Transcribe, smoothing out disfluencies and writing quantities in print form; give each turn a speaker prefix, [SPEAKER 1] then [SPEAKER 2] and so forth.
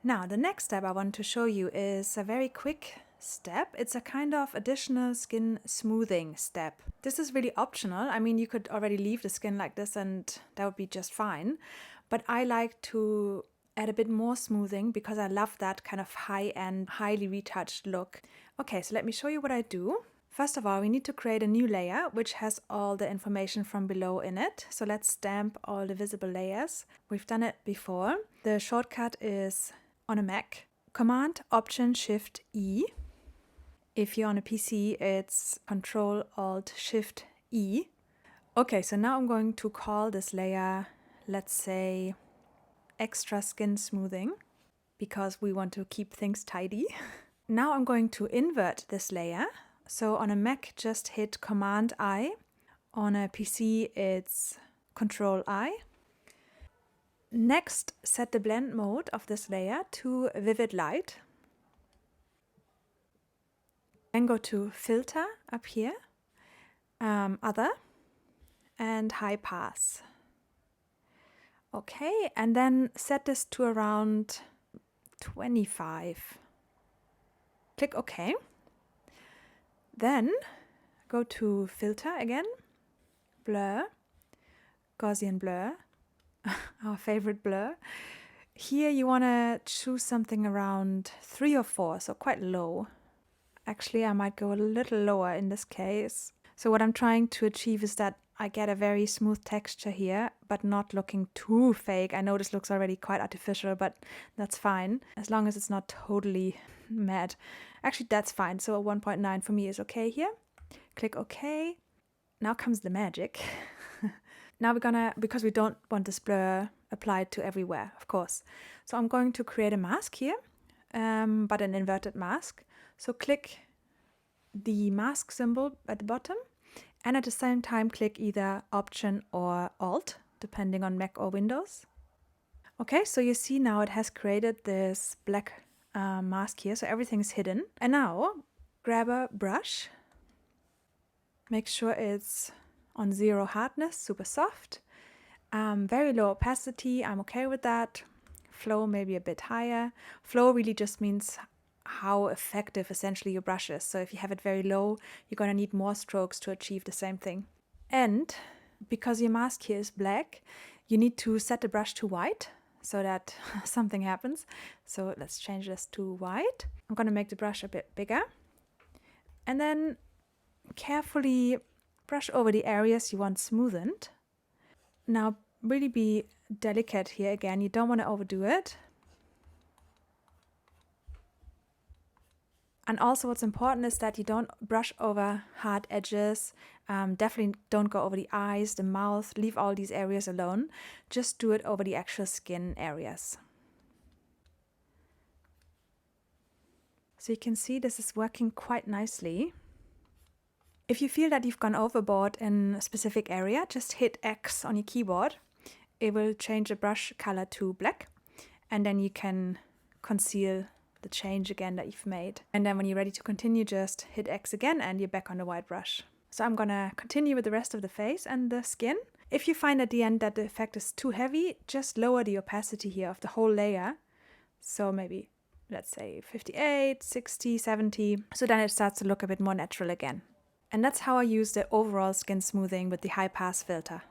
[SPEAKER 1] Now, the next step I want to show you is a very quick step. It's a kind of additional skin smoothing step. This is really optional. I mean, you could already leave the skin like this and that would be just fine. But I like to add a bit more smoothing because I love that kind of high-end, highly retouched look. Okay, so let me show you what I do. First of all, we need to create a new layer which has all the information from below in it. So let's stamp all the visible layers. We've done it before. The shortcut is on a Mac, Command Option Shift E. If you're on a PC, it's Control Alt Shift E. Okay, so now I'm going to call this layer, let's say, Extra Skin Smoothing, because we want to keep things tidy. Now I'm going to invert this layer. So on a Mac, just hit Command I. On a PC, it's Control I. Next, set the blend mode of this layer to Vivid Light. Then go to Filter up here, Other, and High Pass. Okay, and then set this to around 25. Click OK. Then go to Filter again, Blur, Gaussian Blur, our favorite blur. Here you want to choose something around 3 or 4, so quite low. Actually, I might go a little lower in this case. So what I'm trying to achieve is that I get a very smooth texture here, but not looking too fake. I know this looks already quite artificial, but that's fine, as long as it's not totally matte. Actually, that's fine. So 1.9 for me is okay here. Click OK. Now comes the magic. Now we're gonna, because we don't want this blur applied to everywhere, of course. So I'm going to create a mask here, but an inverted mask. So click the mask symbol at the bottom, and at the same time click either Option or Alt, depending on Mac or Windows. Okay, so you see now it has created this black mask here, so everything is hidden. And now grab a brush, make sure it's on 0 hardness, super soft, very low opacity, I'm okay with that. Flow maybe a bit higher. Flow really just means how effective essentially your brush is. So if you have it very low, you're going to need more strokes to achieve the same thing. And because your mask here is black, you need to set the brush to white so that something happens. So let's change this to white. I'm going to make the brush a bit bigger. And then carefully brush over the areas you want smoothened. Now really be delicate here again. You don't want to overdo it. And also what's important is that you don't brush over hard edges. Definitely don't go over the eyes, the mouth, leave all these areas alone. Just do it over the actual skin areas. So you can see this is working quite nicely. If you feel that you've gone overboard in a specific area, just hit X on your keyboard. It will change the brush color to black, and then you can conceal the change again that you've made. And then when you're ready to continue, just hit X again and you're back on the white brush. So I'm gonna continue with the rest of the face and the skin. If you find at the end that the effect is too heavy, just lower the opacity here of the whole layer. So maybe, let's say 58, 60, 70. So then it starts to look a bit more natural again. And that's how I use the overall skin smoothing with the high pass filter.